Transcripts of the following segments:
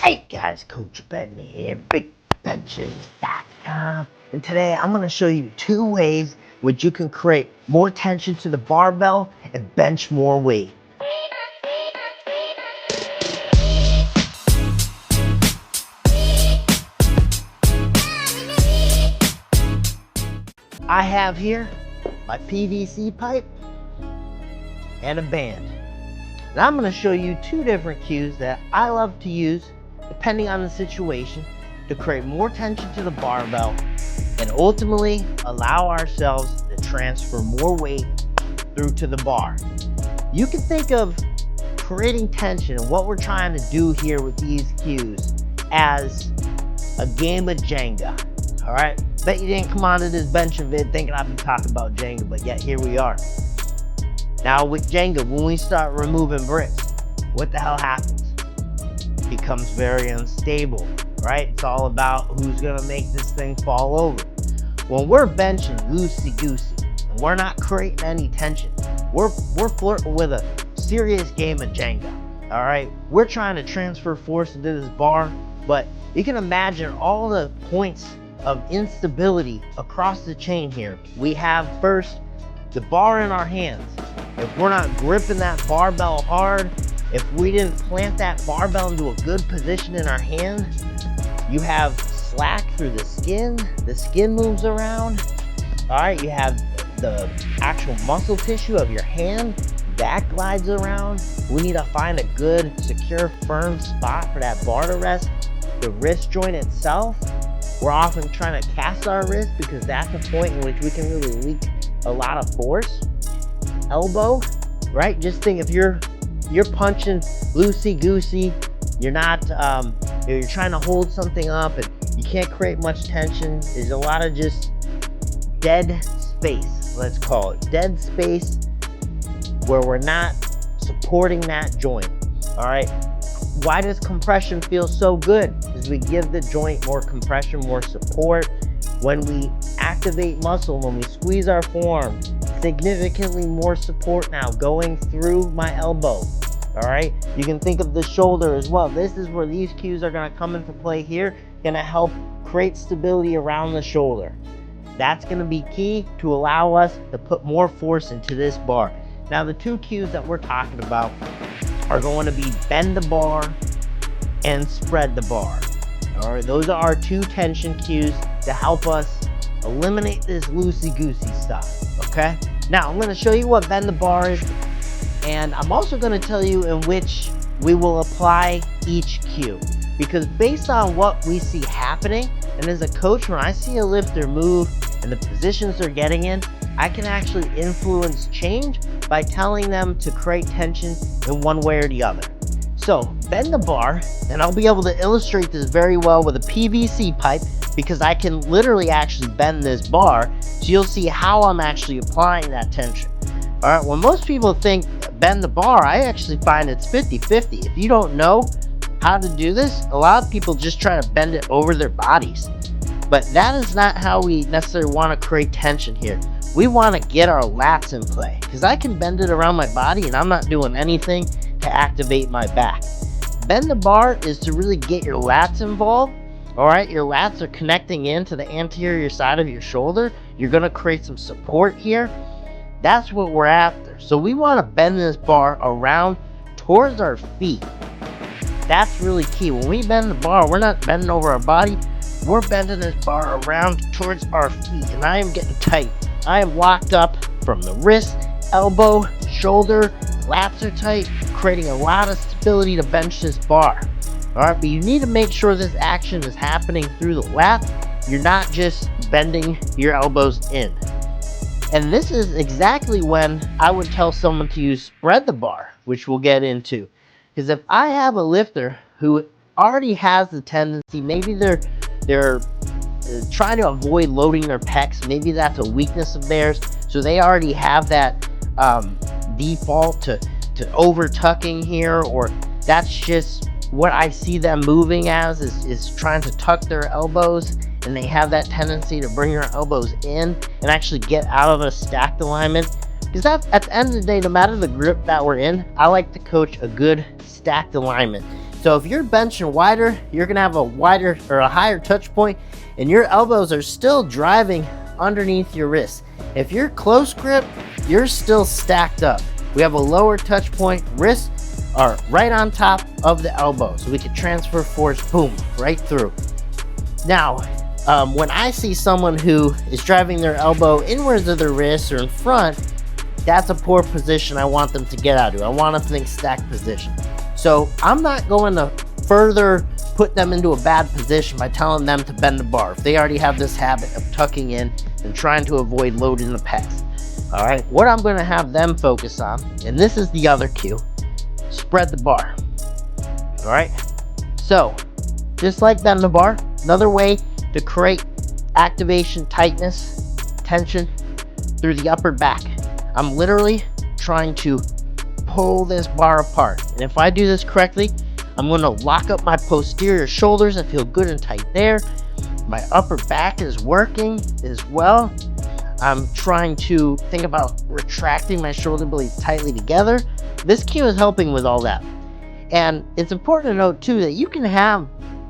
Hey guys, Coach Ben here, bigbenchas.com, and today I'm going to show you 2 ways which you can create more tension to the barbell and bench more weight. I have here my PVC pipe and a band. And I'm going to show you 2 different cues that I love to use depending on the situation to create more tension to the barbell and ultimately allow ourselves to transfer more weight through to the bar. You can think of creating tension and what we're trying to do here with these cues as a game of Jenga. All right, bet you didn't come onto this bench vid thinking I've been talking about Jenga, but yet here we are. Now with Jenga, when we start removing bricks, what the hell happens? It becomes very unstable, right? It's all about who's gonna make this thing fall over. When we're benching loosey-goosey and we're not creating any tension, we're flirting with a serious game of Jenga, all right? We're trying to transfer force into this bar, but you can imagine all the points of instability across the chain here. We have first the bar in our hands. If we're not gripping that barbell hard, if we didn't plant that barbell into a good position in our hand, you have slack through the skin moves around. All right, you have the actual muscle tissue of your hand, that glides around. We need to find a good, secure, firm spot for that bar to rest. The wrist joint itself, we're often trying to cast our wrist because that's a point in which we can really leak a lot of force. Elbow, right? Just think if you're punching loosey-goosey, you're not, you're trying to hold something up and you can't create much tension. There's a lot of just dead space, let's call it. Dead space where we're not supporting that joint, all right? Why does compression feel so good? Because we give the joint more compression, more support. When we activate muscle, when we squeeze our forearm, significantly more support now going through my elbow. All right, you can think of the shoulder as well. This is where these cues are going to come into play here, going to help create stability around the shoulder. That's going to be key to allow us to put more force into this bar. Now the 2 cues that we're talking about are going to be bend the bar and spread the bar. All right, those are our 2 tension cues to help us eliminate this loosey-goosey stuff, okay? Now I'm going to show you what bend the bar is, and I'm also going to tell you in which we will apply each cue, because based on what we see happening, and as a coach, when I see a lifter move and the positions they're getting in, I can actually influence change by telling them to create tension in one way or the other. So bend the bar, and I'll be able to illustrate this very well with a PVC pipe because I can literally actually bend this bar, so you'll see how I'm actually applying that tension. All right, when most people think bend the bar, I actually find it's 50-50. If you don't know how to do this, a lot of people just try to bend it over their bodies. But that is not how we necessarily want to create tension here. We want to get our lats in play because I can bend it around my body and I'm not doing anything to activate my back. Bend the bar is to really get your lats involved. All right, your lats are connecting into the anterior side of your shoulder. You're going to create some support here. That's what we're after. So we want to bend this bar around towards our feet. That's really key. When we bend the bar, we're not bending over our body. We're bending this bar around towards our feet, and I am getting tight. I am locked up from the wrist, elbow, shoulder, lats are tight, creating a lot of stability to bench this bar. All right, but you need to make sure this action is happening through the lat. You're not just bending your elbows in. And this is exactly when I would tell someone to use spread the bar, which we'll get into. Because if I have a lifter who already has the tendency, maybe they're trying to avoid loading their pecs, maybe that's a weakness of theirs, so they already have that default to over tucking here, or that's just what I see them moving as is trying to tuck their elbows, and they have that tendency to bring their elbows in and actually get out of a stacked alignment. Because at the end of the day, no matter the grip that we're in, I like to coach a good stacked alignment. So if you're benching wider, you're gonna have a wider or a higher touch point, and your elbows are still driving underneath your wrists. If you're close grip, you're still stacked up. We have a lower touch point, wrists are right on top of the elbow, so we can transfer force, boom, right through. Now, when I see someone who is driving their elbow inwards of their wrist or in front, that's a poor position I want them to get out of. I want them to think stacked position. So I'm not going to further put them into a bad position by telling them to bend the bar if they already have this habit of tucking in and trying to avoid load in the past. All right, what I'm going to have them focus on, and this is the other cue, spread the bar. All right, so just like bend the bar, another way to create activation, tightness, tension through the upper back. I'm literally trying to pull this bar apart, and if I do this correctly, I'm going to lock up my posterior shoulders and feel good and tight there. My upper back is working as well. I'm trying to think about retracting my shoulder blades tightly together. This cue is helping with all that. And it's important to note too that you can have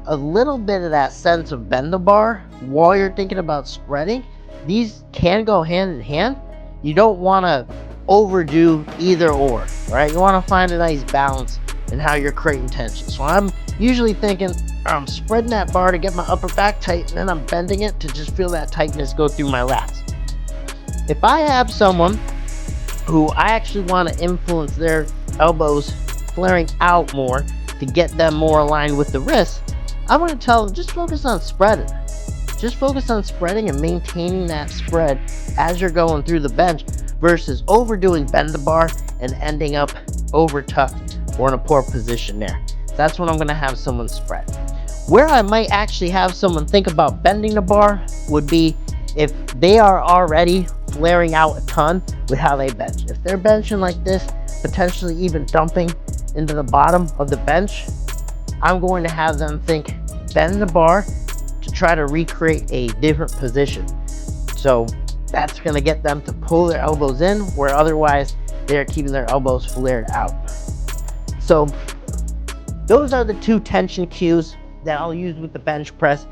a little bit of that sense of bend the bar while you're thinking about spreading. These can go hand in hand. You don't want to overdo either or, right? You want to find a nice balance in how you're creating tension. So I'm usually thinking I'm spreading that bar to get my upper back tight, and then I'm bending it to just feel that tightness go through my lats. If I have someone who I actually want to influence their elbows flaring out more to get them more aligned with the wrist, I'm going to tell them just focus on spreading. Just focus on spreading and maintaining that spread as you're going through the bench versus overdoing bend the bar and ending up over tucked or in a poor position there. That's when I'm going to have someone spread. Where I might actually have someone think about bending the bar would be if they are already flaring out a ton with how they bench. If they're benching like this, potentially even dumping into the bottom of the bench, I'm going to have them think bend the bar to try to recreate a different position. So that's going to get them to pull their elbows in, where otherwise they're keeping their elbows flared out. So those are the two tension cues that I'll use with the bench press,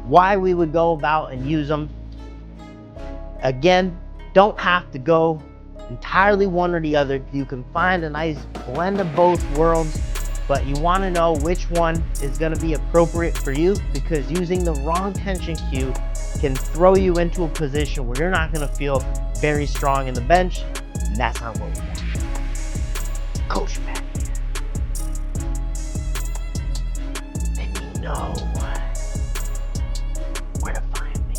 why we would go about and use them. Again, don't have to go entirely one or the other. You can find a nice blend of both worlds, but you want to know which one is going to be appropriate for you, because using the wrong tension cue can throw you into a position where you're not going to feel very strong in the bench, and that's not what we want. Coach Matt, then you know where to find me.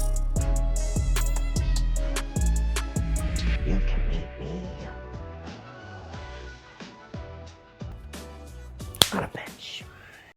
You can meet me on a bench.